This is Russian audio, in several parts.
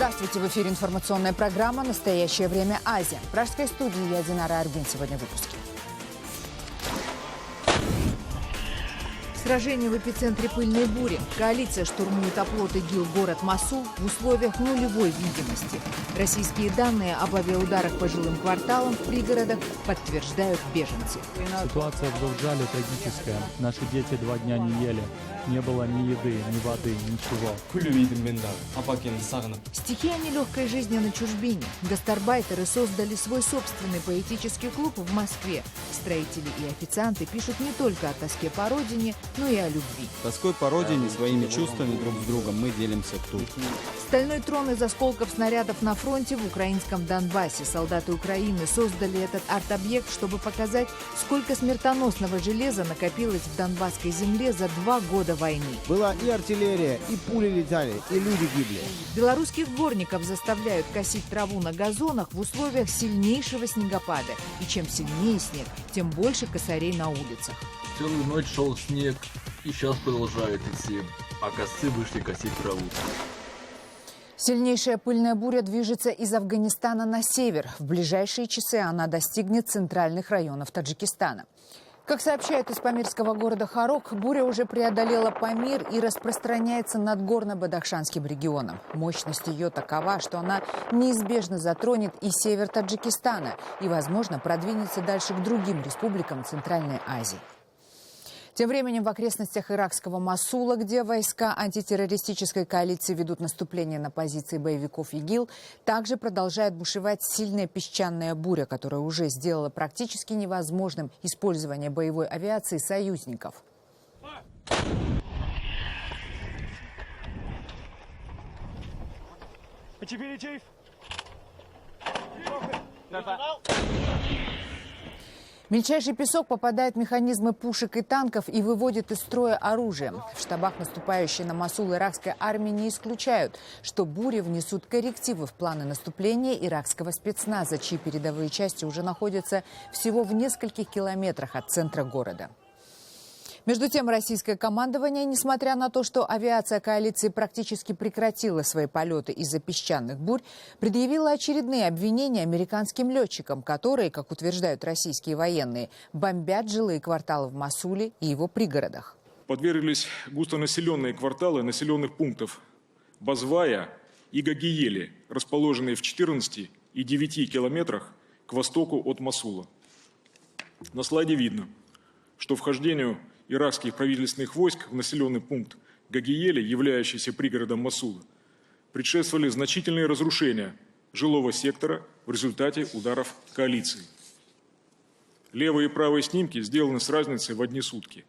Здравствуйте, в эфире информационная программа «Настоящее время Азия». В пражской студии я, Динара Арбин. Сегодня в выпуске. Сражение в эпицентре пыльной бури. Коалиция штурмует оплот ИГИЛ город Мосул в условиях нулевой видимости. Российские данные об авиаударах по жилым кварталам в пригородах подтверждают беженцы. Ситуация в Говджале трагическая. Наши дети 2 дня не ели. Не было ни еды, ни воды, ничего. Стихия нелегкой жизни на чужбине. Гастарбайтеры создали свой собственный поэтический клуб в Москве. Строители и официанты пишут не только о тоске по родине, но и о любви. Тоской по родине, своими чувствами друг с другом мы делимся тут. Стальной трон из осколков снарядов на фронте в украинском Донбассе. Солдаты Украины создали этот арт-объект, чтобы показать, сколько смертоносного железа накопилось в донбасской земле за 2 года войны. Была и артиллерия, и пули летали, и люди гибли. Белорусских дворников заставляют косить траву на газонах в условиях сильнейшего снегопада. И чем сильнее снег, тем больше косарей на улицах. Целую ночь шел снег, и сейчас продолжает идти, а косцы вышли косить траву. Сильнейшая пыльная буря движется из Афганистана на север. В ближайшие часы она достигнет центральных районов Таджикистана. Как сообщают из памирского города Харок, буря уже преодолела Памир и распространяется над горно-бадахшанским регионом. Мощность ее такова, что она неизбежно затронет и север Таджикистана и, возможно, продвинется дальше к другим республикам Центральной Азии. Тем временем в окрестностях иракского Мосула, где войска антитеррористической коалиции ведут наступление на позиции боевиков ИГИЛ, также продолжает бушевать сильная песчаная буря, которая уже сделала практически невозможным использование боевой авиации союзников. Мельчайший песок попадает в механизмы пушек и танков и выводит из строя оружие. В штабах наступающей на Мосул иракской армии не исключают, что бури внесут коррективы в планы наступления иракского спецназа, чьи передовые части уже находятся всего в нескольких километрах от центра города. Между тем, российское командование, несмотря на то, что авиация коалиции практически прекратила свои полеты из-за песчаных бурь, предъявило очередные обвинения американским летчикам, которые, как утверждают российские военные, бомбят жилые кварталы в Мосуле и его пригородах. Подверглись густонаселенные кварталы населенных пунктов Базвая и Гагиели, расположенные в 14 и 9 километрах к востоку от Мосула. На слайде видно, что вхождению иракских правительственных войск в населенный пункт Гагиели, являющийся пригородом Мосула, предшествовали значительные разрушения жилого сектора в результате ударов коалиции. Левые и правые снимки сделаны с разницей в одни сутки.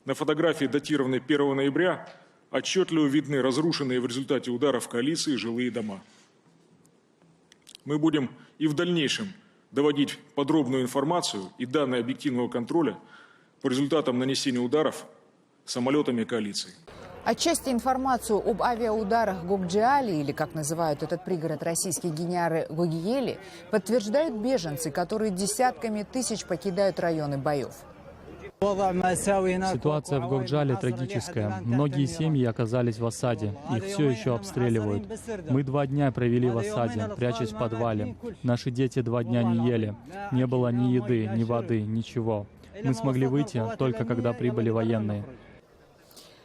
На фотографии, датированной 1 ноября, отчетливо видны разрушенные в результате ударов коалиции жилые дома. Мы будем и в дальнейшем доводить подробную информацию и данные объективного контроля по результатам нанесения ударов самолетами коалиции. Отчасти информацию об авиаударах Гокджиали, или как называют этот пригород российские генералы Гогиели, подтверждают беженцы, которые десятками тысяч покидают районы боев. Ситуация в Говджале трагическая. Многие семьи оказались в осаде. Их все еще обстреливают. Мы 2 дня провели в осаде, прячась в подвале. Наши дети 2 дня не ели. Не было ни еды, ни воды, ничего. Мы смогли выйти только когда прибыли военные.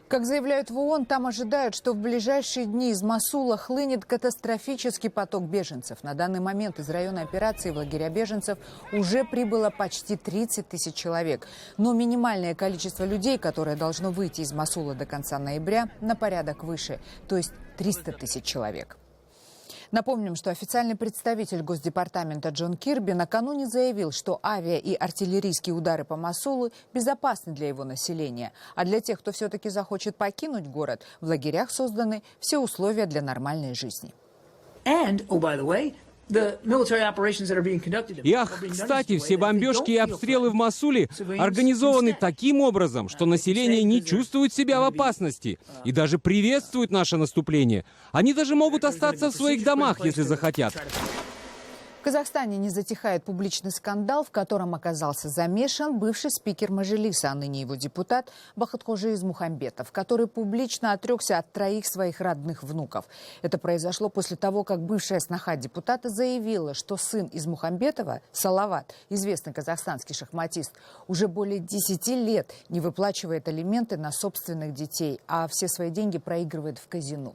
Как заявляют в ООН, там ожидают, что в ближайшие дни из Мосула хлынет катастрофический поток беженцев. На данный момент из района операции в лагеря беженцев уже прибыло почти 30 тысяч человек. Но минимальное количество людей, которое должно выйти из Мосула до конца ноября, на порядок выше, то есть 300 тысяч человек. Напомним, что официальный представитель Госдепартамента Джон Кирби накануне заявил, что авиа- и артиллерийские удары по Мосулу безопасны для его населения. А для тех, кто все-таки захочет покинуть город, в лагерях созданы все условия для нормальной жизни. И кстати, все бомбежки и обстрелы в Мосуле организованы таким образом, что население не чувствует себя в опасности и даже приветствует наше наступление. Они даже могут остаться в своих домах, если захотят. В Казахстане не затихает публичный скандал, в котором оказался замешан бывший спикер Мажилиса, а ныне его депутат Бахытхожа Измухамбетов, который публично отрекся от 3 своих родных внуков. Это произошло после того, как бывшая сноха депутата заявила, что сын Измухамбетова, Салават, известный казахстанский шахматист, уже более 10 лет не выплачивает алименты на собственных детей, а все свои деньги проигрывает в казино.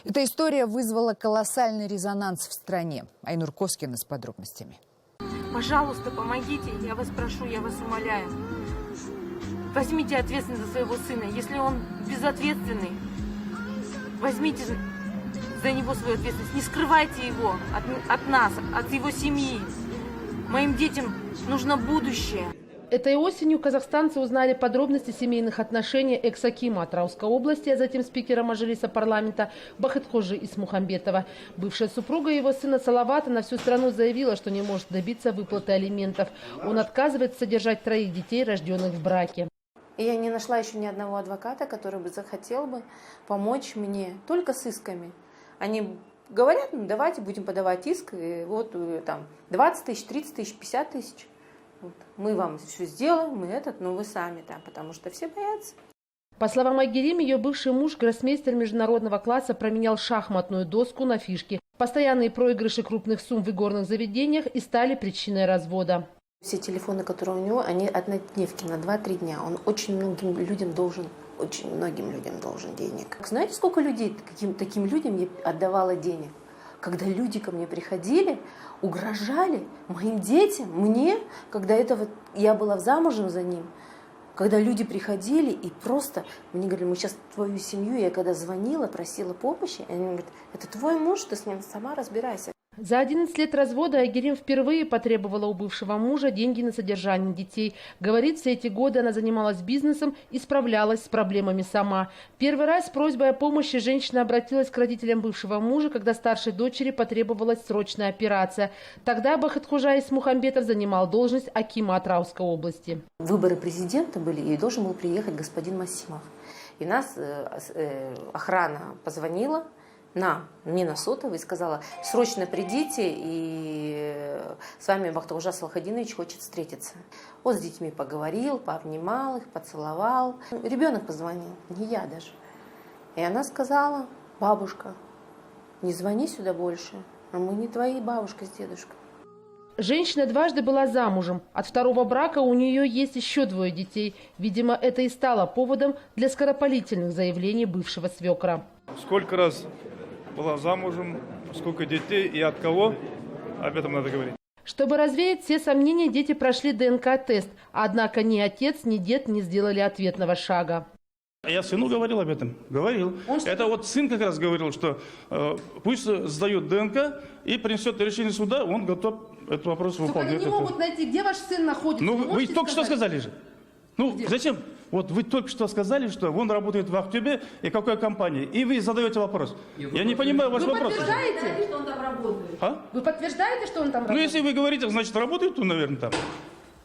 Эта история вызвала колоссальный резонанс в стране. Айнур Коскина с подробностями. Пожалуйста, помогите, я вас прошу, я вас умоляю. Возьмите ответственность за своего сына. Если он безответственный, возьмите за него свою ответственность. Не скрывайте его от нас, от его семьи. Моим детям нужно будущее. Этой осенью казахстанцы узнали подробности семейных отношений экс-акима Атырауской области, а затем спикера Мажилиса парламента Бахытхожи Измухамбетова. Бывшая супруга его сына Салавата на всю страну заявила, что не может добиться выплаты алиментов. Он отказывается содержать 3 детей, рожденных в браке. Я не нашла еще ни одного адвоката, который бы захотел бы помочь мне только с исками. Они говорят, ну давайте будем подавать иск, и вот там 20 тысяч, 30 тысяч, 50 тысяч. Вот. Мы вам все сделаем, но вы сами там, потому что все боятся. По словам Айгерим, ее бывший муж, гроссмейстер международного класса, променял шахматную доску на фишки. Постоянные проигрыши крупных сумм в игорных заведениях и стали причиной развода. Все телефоны, которые у него, они однодневки на 2-3 дня. Он очень многим людям должен денег. Знаете, сколько людей, таким людям я отдавала денег? Когда люди ко мне приходили, угрожали моим детям, мне, когда я была замужем за ним, когда люди приходили и просто мне говорили, мы сейчас твою семью, я когда звонила, просила помощи, они говорят, это твой муж, ты с ним сама разбирайся. За 11 лет развода Айгерим впервые потребовала у бывшего мужа деньги на содержание детей. Говорит, все эти годы она занималась бизнесом и справлялась с проблемами сама. Первый раз с просьбой о помощи женщина обратилась к родителям бывшего мужа, когда старшей дочери потребовалась срочная операция. Тогда Бахытхожа Измухамбетов занимал должность акима Атырауской области. Выборы президента были, и должен был приехать господин Масимов. И нас охрана позвонила. Мне на сотовый и сказала, срочно придите, и с вами Бахытхожа Салахидинович хочет встретиться. Он с детьми поговорил, пообнимал их, поцеловал. Ребенок позвонил, не я даже. И она сказала, бабушка, не звони сюда больше, а мы не твои бабушка с дедушкой. Женщина дважды была замужем. От второго брака у нее есть еще 2 детей. Видимо, это и стало поводом для скоропалительных заявлений бывшего свекра. Сколько раз была замужем, сколько детей и от кого, об этом надо говорить. Чтобы развеять все сомнения, дети прошли ДНК-тест. Однако ни отец, ни дед не сделали ответного шага. Я сыну говорил об этом. Говорил. Это вот сын как раз говорил, что пусть сдает ДНК и принесет решение суда, он готов этот вопрос выполнять. Они не могут найти, где ваш сын находится. Ну, вы только что сказали же. Ну, где? Зачем? Вот вы только что сказали, что он работает в Актюбе и какой компании. И вы задаете вопрос. Я не понимаю ваш вопрос. Вы подтверждаете, что он там работает? А? Вы подтверждаете, что он там работает? Ну, если вы говорите, значит, работает он, наверное, там.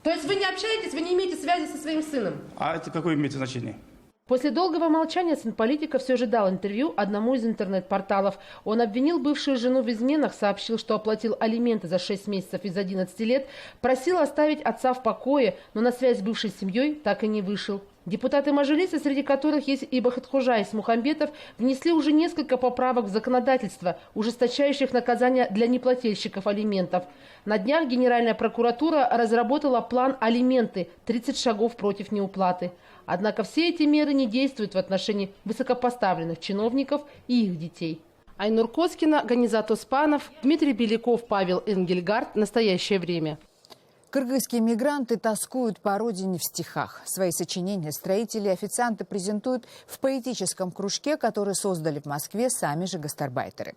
То есть вы не общаетесь, вы не имеете связи со своим сыном? А это какое имеет значение? После долгого молчания сын политика все же дал интервью одному из интернет-порталов. Он обвинил бывшую жену в изменах, сообщил, что оплатил алименты за 6 месяцев из 11 лет, просил оставить отца в покое, но на связь с бывшей семьей так и не вышел. Депутаты Мажилиса, среди которых есть и Бахытхожа Измухамбетов, внесли уже несколько поправок в законодательство, ужесточающих наказания для неплательщиков алиментов. На днях Генеральная прокуратура разработала план «Алименты» – 30 шагов против неуплаты. Однако все эти меры не действуют в отношении высокопоставленных чиновников и их детей. Айнур Коскина, Ганизат Оспанов, Дмитрий Беляков, Павел Энгельгард. Настоящее время. Кыргызские мигранты тоскуют по родине в стихах. Свои сочинения строители и официанты презентуют в поэтическом кружке, который создали в Москве сами же гастарбайтеры.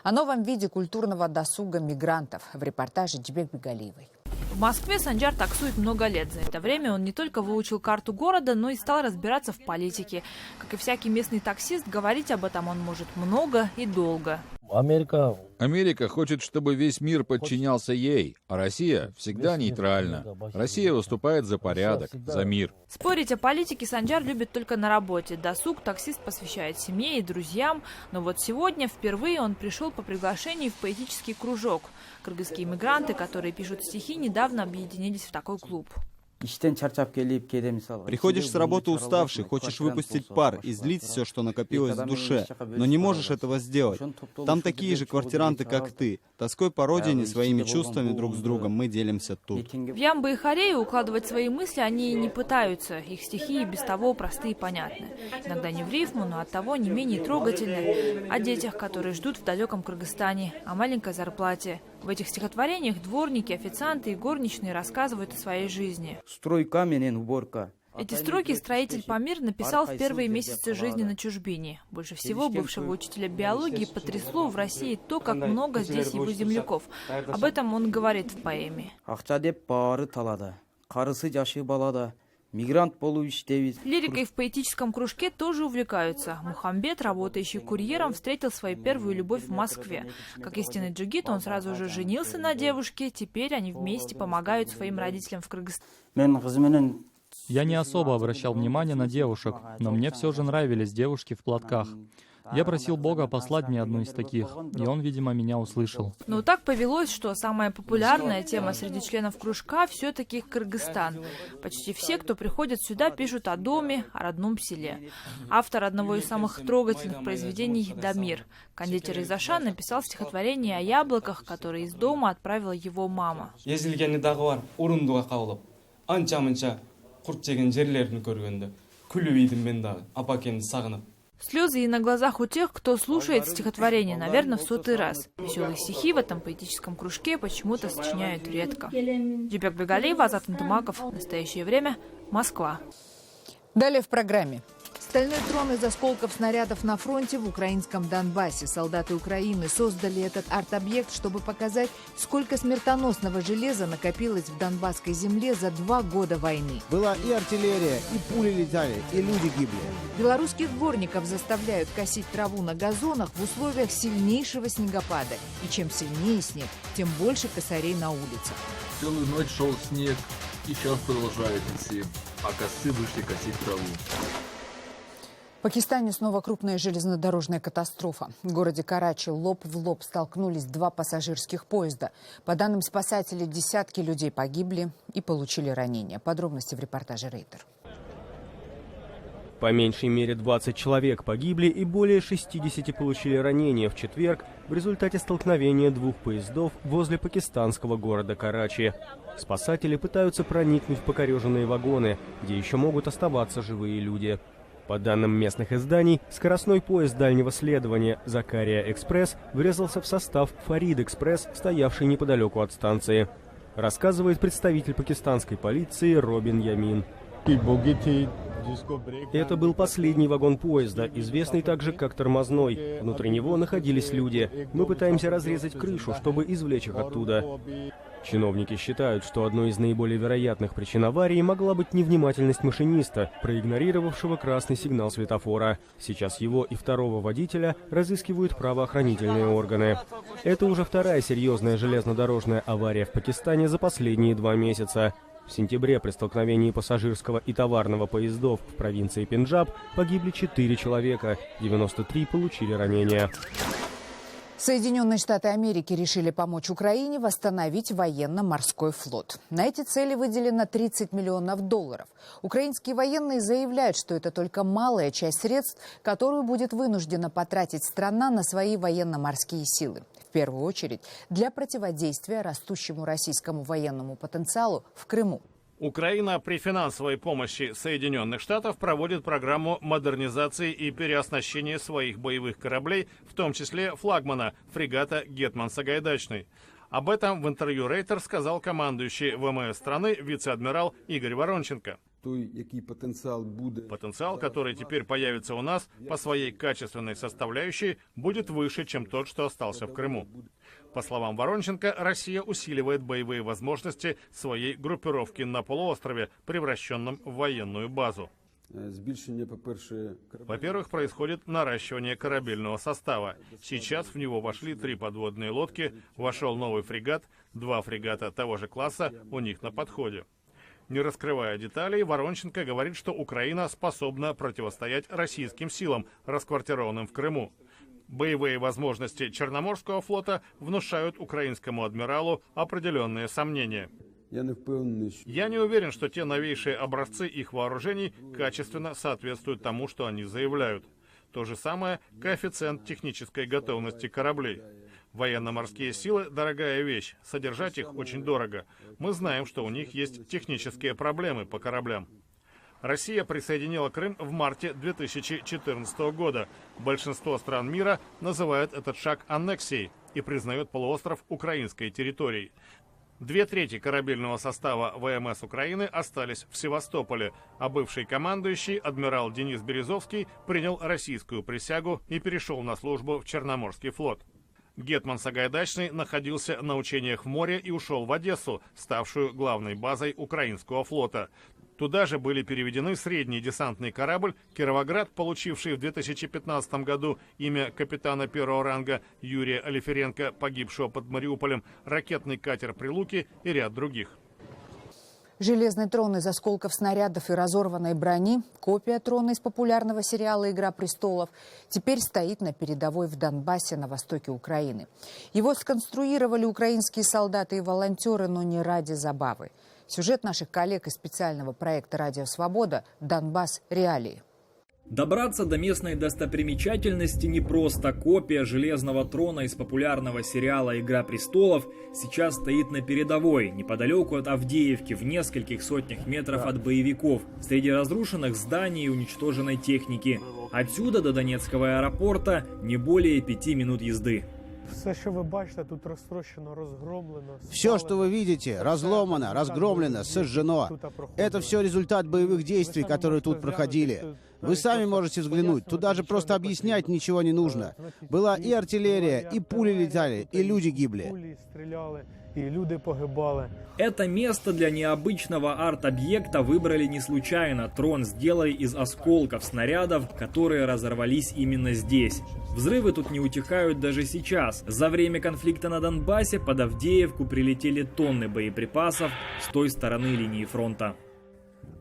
О новом виде культурного досуга мигрантов в репортаже Дибек Бегалиевой. В Москве Санжар таксует много лет. За это время он не только выучил карту города, но и стал разбираться в политике. Как и всякий местный таксист, говорить об этом он может много и долго. Америка хочет, чтобы весь мир подчинялся ей, а Россия всегда нейтральна. Россия выступает за порядок, за мир. Спорить о политике Санжар любит только на работе. Досуг таксист посвящает семье и друзьям. Но вот сегодня впервые он пришел по приглашению в поэтический кружок. Кыргызские иммигранты, которые пишут стихи, недавно объединились в такой клуб. Приходишь с работы уставший, хочешь выпустить пар, излить все, что накопилось в душе, но не можешь этого сделать. Там такие же квартиранты, как ты. Тоской по родине, своими чувствами друг с другом мы делимся тут. В ямбы и хорею укладывать свои мысли они не пытаются. Их стихи и без того простые и понятны. Иногда не в рифму, но оттого не менее трогательны. О детях, которые ждут в далеком Кыргызстане, о маленькой зарплате. В этих стихотворениях дворники, официанты и горничные рассказывают о своей жизни. Эти строки строитель Памир написал в первые месяцы жизни на чужбине. Больше всего бывшего учителя биологии потрясло в России то, как много здесь его земляков. Об этом он говорит в поэме. Лирикой в поэтическом кружке тоже увлекаются. Мухамбет, работающий курьером, встретил свою первую любовь в Москве. Как истинный джигит, он сразу же женился на девушке. Теперь они вместе помогают своим родителям в Кыргызстане. Я не особо обращал внимание на девушек, но мне все же нравились девушки в платках. Я просил Бога послать мне одну из таких, и он, видимо, меня услышал. Но так повелось, что самая популярная тема среди членов кружка все-таки Кыргызстан. Почти все, кто приходит сюда, пишут о доме, о родном селе. Автор одного из самых трогательных произведений «Дамир», кондитер из Аша, написал стихотворение о яблоках, которые из дома отправила его мама. Слезы и на глазах у тех, кто слушает стихотворение, наверное, в 100-й раз. Веселые стихи в этом поэтическом кружке почему-то сочиняют редко. Джибек Бегалиева, Азат Антумаков. Настоящее время. Москва. Далее в программе. Стальной трон из осколков снарядов на фронте в украинском Донбассе. Солдаты Украины создали этот арт-объект, чтобы показать, сколько смертоносного железа накопилось в донбасской земле за 2 года войны. Была и артиллерия, и пули летали, и люди гибли. Белорусских дворников заставляют косить траву на газонах в условиях сильнейшего снегопада. И чем сильнее снег, тем больше косарей на улицах. Целую ночь шел снег, и сейчас продолжает идти, а косы вышли косить траву. В Пакистане снова крупная железнодорожная катастрофа. В городе Карачи лоб в лоб столкнулись 2 пассажирских поезда. По данным спасателей, десятки людей погибли и получили ранения. Подробности в репортаже «Рейтер». По меньшей мере 20 человек погибли и более 60 получили ранения в четверг в результате столкновения 2 поездов возле пакистанского города Карачи. Спасатели пытаются проникнуть в покореженные вагоны, где еще могут оставаться живые люди. По данным местных изданий, скоростной поезд дальнего следования «Закария-экспресс» врезался в состав «Фарид-экспресс», стоявший неподалеку от станции. Рассказывает представитель пакистанской полиции Робин Ямин. Это был последний вагон поезда, известный также как тормозной. Внутри него находились люди. Мы пытаемся разрезать крышу, чтобы извлечь их оттуда. Чиновники считают, что одной из наиболее вероятных причин аварии могла быть невнимательность машиниста, проигнорировавшего красный сигнал светофора. Сейчас его и второго водителя разыскивают правоохранительные органы. Это уже 2-я серьезная железнодорожная авария в Пакистане за последние 2 месяца. В сентябре при столкновении пассажирского и товарного поездов в провинции Пенджаб погибли 4 человека, 93 получили ранения. Соединенные Штаты Америки решили помочь Украине восстановить военно-морской флот. На эти цели выделено $30 миллионов. Украинские военные заявляют, что это только малая часть средств, которую будет вынуждена потратить страна на свои военно-морские силы. В первую очередь для противодействия растущему российскому военному потенциалу в Крыму. Украина при финансовой помощи Соединенных Штатов проводит программу модернизации и переоснащения своих боевых кораблей, в том числе флагмана фрегата «Гетман Сагайдачный». Об этом в интервью Рейтер сказал командующий ВМС страны вице-адмирал Игорь Воронченко. Потенциал, который теперь появится у нас по своей качественной составляющей, будет выше, чем тот, что остался в Крыму. По словам Воронченко, Россия усиливает боевые возможности своей группировки на полуострове, превращенном в военную базу. Во-первых, происходит наращивание корабельного состава. Сейчас в него вошли 3 подводные лодки, вошел новый фрегат, 2 фрегата того же класса у них на подходе. Не раскрывая деталей, Воронченко говорит, что Украина способна противостоять российским силам, расквартированным в Крыму. Боевые возможности Черноморского флота внушают украинскому адмиралу определенные сомнения. Я не уверен, что те новейшие образцы их вооружений качественно соответствуют тому, что они заявляют. То же самое коэффициент технической готовности кораблей. Военно-морские силы – дорогая вещь, содержать их очень дорого. Мы знаем, что у них есть технические проблемы по кораблям. Россия присоединила Крым в марте 2014 года. Большинство стран мира называют этот шаг аннексией и признают полуостров украинской территорией. 2/3 корабельного состава ВМС Украины остались в Севастополе, а бывший командующий адмирал Денис Березовский принял российскую присягу и перешел на службу в Черноморский флот. Гетман Сагайдачный находился на учениях в море и ушел в Одессу, ставшую главной базой украинского флота. Туда же были переведены средний десантный корабль «Кировоград», получивший в 2015 году имя капитана первого ранга Юрия Алиференко, погибшего под Мариуполем, ракетный катер «Прилуки» и ряд других. Железный трон из осколков снарядов и разорванной брони, копия трона из популярного сериала «Игра престолов», теперь стоит на передовой в Донбассе на востоке Украины. Его сконструировали украинские солдаты и волонтеры, но не ради забавы. Сюжет наших коллег из специального проекта «Радио Свобода» «Донбасс. Реалии». Добраться до местной достопримечательности непросто. Копия железного трона из популярного сериала «Игра престолов» сейчас стоит на передовой, неподалеку от Авдеевки, в нескольких сотнях метров от боевиков, среди разрушенных зданий и уничтоженной техники. Отсюда до Донецкого аэропорта не более 5 минут езды. Все, что вы видите, разломано, разгромлено, сожжено. Это все результат боевых действий, которые тут проходили. Вы сами можете взглянуть, тут даже просто объяснять ничего не нужно. Была и артиллерия, и пули летали, и люди гибли. Это место для необычного арт-объекта выбрали не случайно. Трон сделали из осколков снарядов, которые разорвались именно здесь. Взрывы тут не утихают даже сейчас. За время конфликта на Донбассе под Авдеевку прилетели тонны боеприпасов с той стороны линии фронта.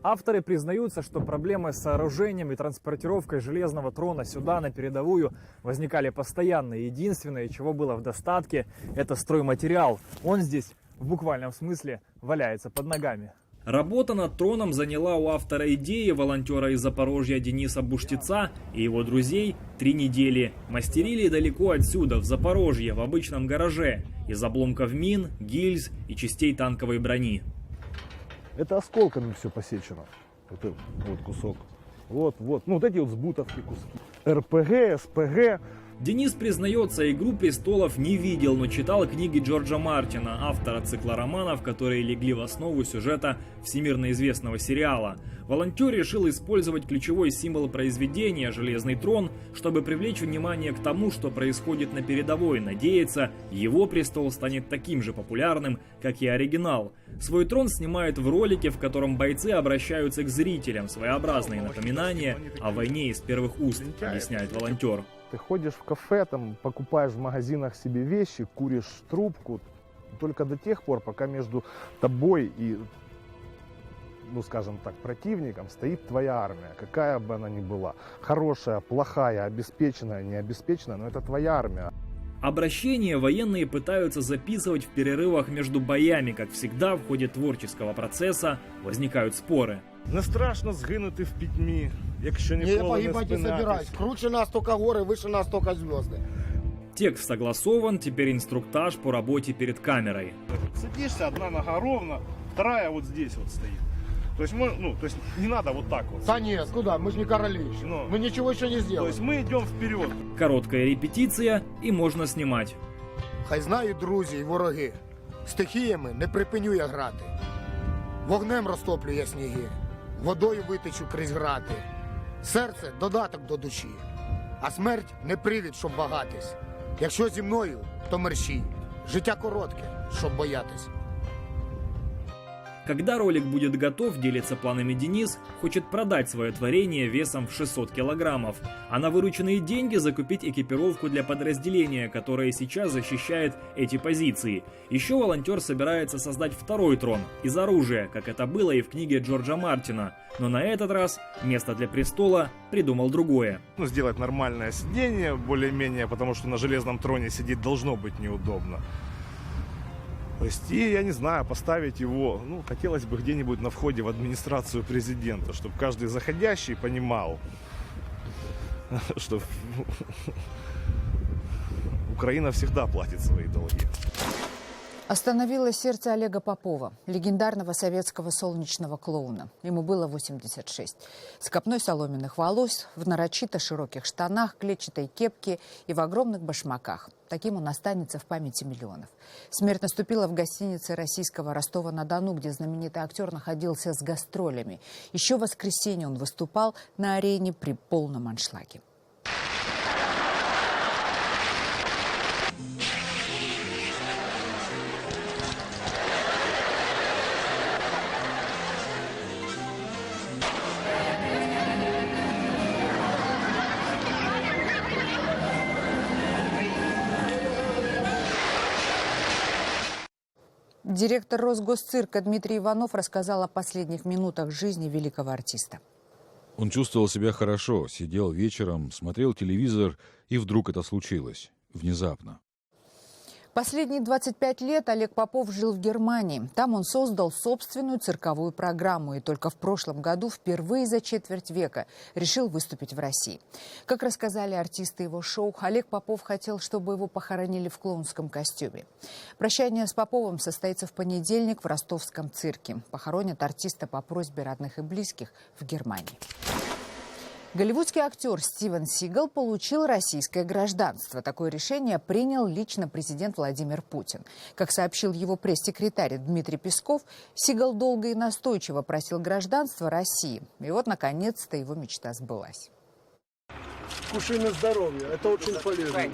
Авторы признаются, что проблемы с сооружением и транспортировкой железного трона сюда, на передовую, возникали постоянно. Единственное, чего было в достатке, это стройматериал. Он здесь, в буквальном смысле, валяется под ногами. Работа над троном заняла у автора идеи, волонтера из Запорожья Дениса Буштица, и его друзей 3 недели. Мастерили далеко отсюда, в Запорожье, в обычном гараже, из обломков мин, гильз и частей танковой брони. Это осколками все посечено. Это вот кусок. Вот. Ну вот эти вот сбутовки куски. РПГ, СПГ. Денис признается, «Игру престолов» не видел, но читал книги Джорджа Мартина, автора цикла романов, которые легли в основу сюжета всемирно известного сериала. Волонтер решил использовать ключевой символ произведения «Железный трон», чтобы привлечь внимание к тому, что происходит на передовой. Надеется, его престол станет таким же популярным, как и оригинал. Свой трон снимают в ролике, в котором бойцы обращаются к зрителям. Своеобразные напоминания о войне из первых уст, объясняет волонтер. Ты ходишь в кафе, там покупаешь в магазинах себе вещи, куришь трубку. Только до тех пор, пока между тобой и, ну скажем так, противником стоит твоя армия, какая бы она ни была. Хорошая, плохая, обеспеченная, необеспеченная, но это твоя армия. Обращения военные пытаются записывать в перерывах между боями. Как всегда, в ходе творческого процесса возникают споры. Не страшно згинути в пітьмі, якщо ніколи не спинатись. Круче нас только горы, выше нас только звезды. Текст согласован, теперь инструктаж по работе перед камерой. Садишься, одна нога ровно, вторая вот здесь вот стоит. То есть, не надо вот так вот. Да нет, куда? Мы же не короли еще. Мы ничего еще не сделали. То есть мы идем вперед. Короткая репетиция и можно снимать. Хай знають друзі і вороги. Стихіями не припиню я грати. Вогнем розтоплює сніги. Водою витечу крізь грати. Серце – додаток до душі. А смерть – не привід, щоб багатись. Якщо зі мною, то мерщій. Життя коротке, щоб боятись. Когда ролик будет готов, делится планами Денис, хочет продать свое творение весом в 600 килограммов, а на вырученные деньги закупить экипировку для подразделения, которое сейчас защищает эти позиции. Еще волонтер собирается создать второй трон из оружия, как это было и в книге Джорджа Мартина. Но на этот раз место для престола придумал другое. Сделать нормальное сиденье, более-менее, потому что на железном троне сидеть должно быть неудобно. То есть, и, я не знаю, поставить его, хотелось бы где-нибудь на входе в администрацию президента, чтобы каждый заходящий понимал, что Украина всегда платит свои долги. Остановилось сердце Олега Попова, легендарного советского солнечного клоуна. Ему было 86. С копной соломенных волос, в нарочито широких штанах, клетчатой кепке и в огромных башмаках. Таким он останется в памяти миллионов. Смерть наступила в гостинице российского Ростова-на-Дону, где знаменитый актер находился с гастролями. Еще в воскресенье он выступал на арене при полном аншлаге. Директор Росгосцирка Дмитрий Иванов рассказал о последних минутах жизни великого артиста. Он чувствовал себя хорошо, сидел вечером, смотрел телевизор, и вдруг это случилось. Внезапно. Последние 25 лет Олег Попов жил в Германии. Там он создал собственную цирковую программу и только в прошлом году впервые за четверть века решил выступить в России. Как рассказали артисты его шоу, Олег Попов хотел, чтобы его похоронили в клоунском костюме. Прощание с Поповым состоится в понедельник в ростовском цирке. Похоронят артиста по просьбе родных и близких в Германии. Голливудский актер Стивен Сигал получил российское гражданство. Такое решение принял лично президент Владимир Путин. Как сообщил его пресс-секретарь Дмитрий Песков, Сигал долго и настойчиво просил гражданства России. И вот, наконец-то, его мечта сбылась. Кушай на здоровье, это очень полезно.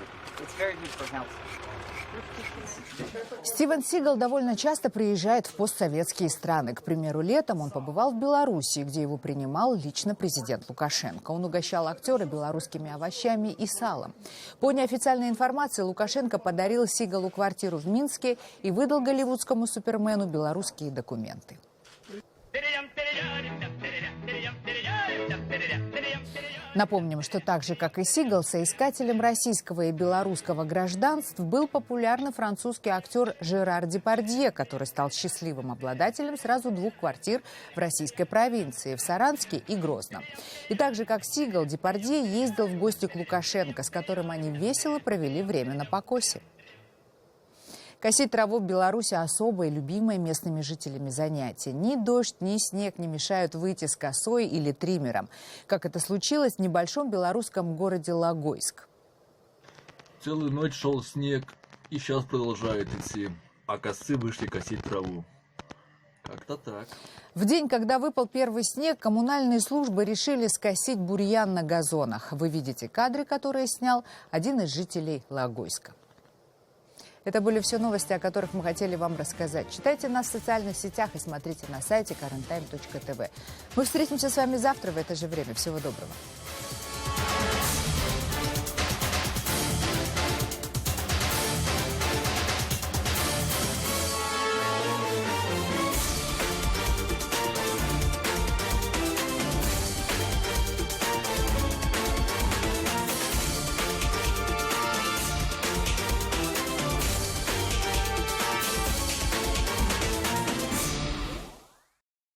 Стивен Сигал довольно часто приезжает в постсоветские страны. К примеру, летом он побывал в Беларуси, где его принимал лично президент Лукашенко. Он угощал актера белорусскими овощами и салом. По неофициальной информации, Лукашенко подарил Сигалу квартиру в Минске и выдал голливудскому супермену белорусские документы. Напомним, что так же, как и Сигал, соискателем российского и белорусского гражданств был популярный французский актер Жерар Депардье, который стал счастливым обладателем сразу 2 квартир в российской провинции – в Саранске и Грозном. И так же, как Сигал, Депардье ездил в гости к Лукашенко, с которым они весело провели время на покосе. Косить траву в Беларуси – особое, любимое местными жителями занятие. Ни дождь, ни снег не мешают выйти с косой или триммером, как это случилось в небольшом белорусском городе Логойск. Целую ночь шел снег, и сейчас продолжает идти, а косы вышли косить траву. Как-то так. В день, когда выпал первый снег, коммунальные службы решили скосить бурьян на газонах. Вы видите кадры, которые снял один из жителей Логойска. Это были все новости, о которых мы хотели вам рассказать. Читайте нас в социальных сетях и смотрите на сайте currenttime.tv. Мы встретимся с вами завтра в это же время. Всего доброго.